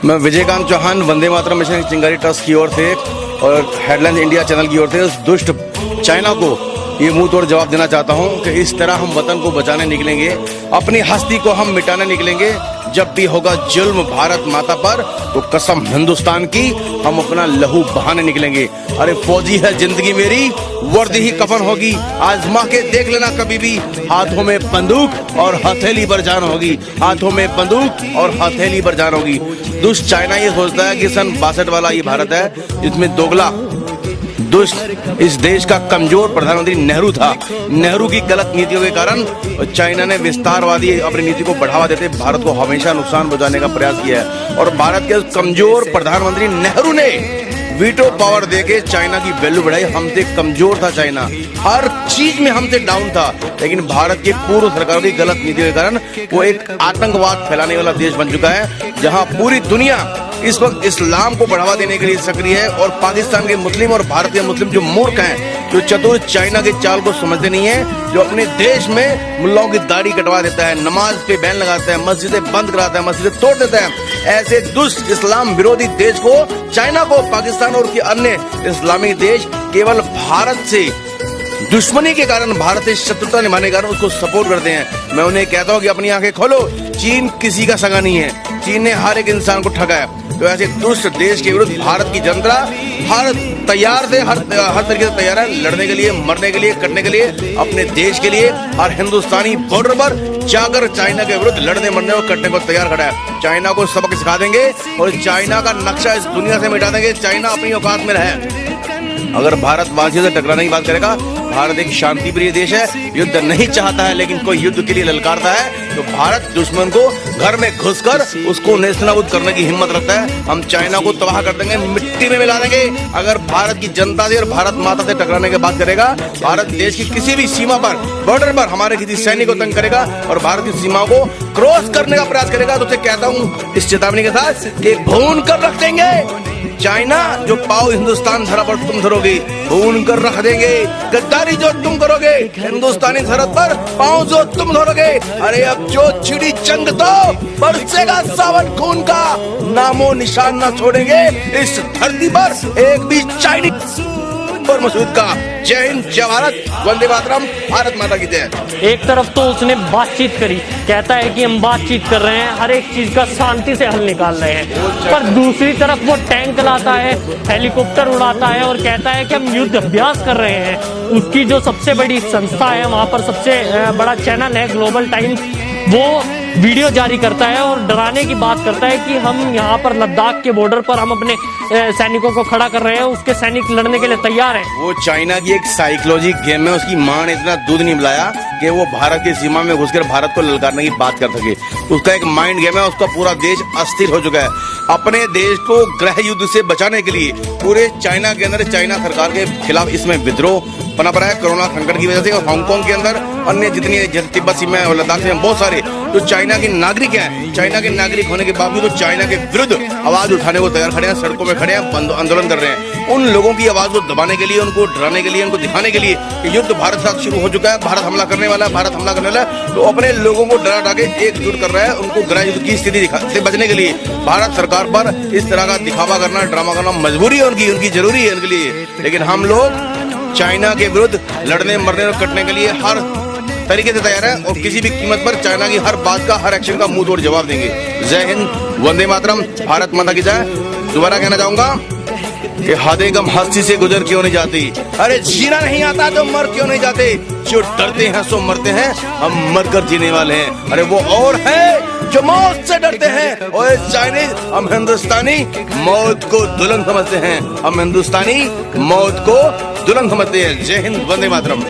मैं विजयकांत चौहान वंदे मातरम मिशन चिंगारी ट्रस्ट की ओर से और हेडलाइन इंडिया चैनल की ओर से उस दुष्ट चाइना को ये मुंह तोड़ जवाब देना चाहता हूं कि इस तरह हम वतन को बचाने निकलेंगे, अपनी हस्ती को हम मिटाने निकलेंगे। जब भी होगा जुल्म भारत माता पर तो कसम हिंदुस्तान की हम अपना लहू बहाने निकलेंगे। अरे फौजी है जिंदगी मेरी, वर्दी ही कफन होगी, आजमा के देख लेना कभी भी। हाथों में बंदूक और हथेली पर जान होगी, हाथों में बंदूक और हथेली पर जान होगी। दुष्ट चाइना ये सोचता है कि सन 62 वाला ये भारत है जिसमें दोगला दुष्ट इस देश का कमजोर प्रधानमंत्री नेहरू था। नेहरू की गलत नीतियों के कारण चाइना ने विस्तारवादी अपनी नीति को बढ़ावा देते भारत को हमेशा नुकसान पहुंचाने का प्रयास किया है। और भारत के कमजोर प्रधानमंत्री नेहरू ने वीटो पावर देके चाइना की वैल्यू बढ़ाई। हमसे कमजोर था चाइना, हर चीज में हमसे डाउन था, लेकिन भारत के पूर्व सरकार की गलत नीति के कारण वो एक आतंकवाद फैलाने वाला देश बन चुका है, जहां पूरी दुनिया इस वक्त इस्लाम को बढ़ावा देने के लिए सक्रिय है। और पाकिस्तान के मुस्लिम और भारतीय मुस्लिम जो मूर्ख हैं, जो चतुर चाइना के चाल को समझते नहीं है, जो अपने देश में मुल्लाओं की दाढ़ी कटवा देता है, नमाज पे बैन लगाता है, मस्जिदें बंद कराता है, मस्जिदें तोड़ देता है, ऐसे दुष्ट इस्लाम विरोधी देश को, चाइना को, पाकिस्तान और के अन्य इस्लामिक देश केवल भारत से दुश्मनी के कारण, भारत से शत्रुता निभाने के कारण उसको सपोर्ट करते हैं। मैं उन्हें कहता हूँ कि अपनी आंखें खोलो, चीन किसी का सगा नहीं है, चीन ने हर एक इंसान को ठगा है। तो ऐसे दुष्ट देश के विरुद्ध भारत की जनता हर तैयार से हर तरीके से तैयार है लड़ने के लिए, मरने के लिए, कटने के लिए, अपने देश के लिए। और हिंदुस्तानी बॉर्डर पर जाकर चाइना के विरुद्ध लड़ने, मरने और कटने को तैयार खड़ा है। चाइना को सबक सिखा देंगे और चाइना का नक्शा इस दुनिया से मिटा देंगे। चाइना अपनी औकात में रहे। अगर भारत वासियों से टकराने की बात करेगा, भारत एक शांति प्रिय देश है, युद्ध नहीं चाहता है, लेकिन कोई युद्ध के लिए ललकारता है तो भारत दुश्मन को घर में घुसकर उसको नेस्तनाबूद करने की हिम्मत रखता है। हम चाइना को तबाह कर देंगे, मिट्टी में मिला देंगे। अगर भारत की जनता से और भारत माता से टकराने की बात करेगा, भारत देश की किसी भी सीमा पर, बॉर्डर पर हमारे किसी सैनिक को तंग करेगा और भारत की सीमाओं को क्रॉस करने का प्रयास करेगा, तो उसे कहता हूँ इस चेतावनी के साथ कि भून कर रख देंगे। चाइना जो पाव हिंदुस्तान धरा पर तुम धरोगे, भून कर रख देंगे। गद्दारी जो तुम करोगे हिंदुस्तानी सरहद पर, पांव जो तुम धरोगे, अरे अब जो छिड़ी जंग तो बरसेगा सावन खून का, नामो निशान न छोड़ेंगे इस धरती पर एक भी चाइनीज और मसूद का। जय हिंद, जय भारत, वंदे मातरम, भारत माता की जय। एक तरफ तो उसने बातचीत करी, कहता है कि हम बातचीत कर रहे हैं, हर एक चीज का शांति से हल निकाल रहे हैं, पर दूसरी तरफ वो टैंक लाता है, हेलीकॉप्टर उड़ाता है और कहता है कि हम युद्ध अभ्यास कर रहे हैं। उसकी जो सबसे बड़ी संस्था है, वहां पर सबसे बड़ा चैनल है ग्लोबल टाइम्स, वो वीडियो जारी करता है और डराने की बात करता है कि हम यहाँ पर लद्दाख के बॉर्डर पर हम अपने सैनिकों को खड़ा कर रहे हैं, उसके सैनिक लड़ने के लिए तैयार हैं। वो चाइना की एक साइकोलॉजी गेम में उसकी माँ ने इतना दूध नहीं पिलाया कि वो भारत की सीमा में घुसकर भारत को ललकारने की बात कर सके। उसका एक माइंड गेम है, उसका पूरा देश अस्थिर हो चुका है। अपने देश को गृह युद्ध से बचाने के लिए पूरे चाइना के अंदर, चाइना सरकार के खिलाफ इसमें विद्रोह पनप रहा है कोरोना संकट की वजह से। और हांगकांग के अंदर अन्य जितनी तिब्बत सीमा और लद्दाख में बहुत सारे जो चाइना के नागरिक हैं, चाइना के नागरिक होने के बावजूद तो चाइना के विरुद्ध आवाज उठाने को तैयार खड़े हैं, सड़कों में खड़े हैं, आंदोलन कर रहे हैं। उन लोगों की आवाज को दबाने के लिए, उनको डराने के लिए, उनको दिखाने के लिए कि युद्ध भारत साथ शुरू हो चुका है, भारत हमला करने वाला है, भारत हमला करने वाला है, तो अपने लोगों को डरा डरा के एकजुट कर रहा है उनको गृह युद्ध की स्थिति से बचने के लिए। भारत सरकार पर इस तरह का दिखावा करना, ड्रामा करना मजबूरी है उनकी जरूरी है उनके लिए। लेकिन हम लोग चाइना के विरुद्ध लड़ने, मरने और कटने के लिए हर तरीके से तैयार है और किसी भी कीमत पर चाइना की हर बात का, हर एक्शन का मुंह तोड़ जवाब देंगे। जय हिंद, वंदे मातरम, भारत माता की जय। दोबारा कहना चाहूंगा कि हदें गम हस्ती से गुजर क्यों नहीं जाती, अरे जीना नहीं आता तो मर क्यों नहीं जाते, जो डरते हैं सो मरते हैं, हम मरकर जीने वाले हैं। अरे वो और है जो मौत से डरते हैं, और चाइनीज, हम हिंदुस्तानी मौत को दुल्हन समझते हैं, हम हिंदुस्तानी मौत को दुल्हन समझते हैं। जय हिंद, वंदे मातरम।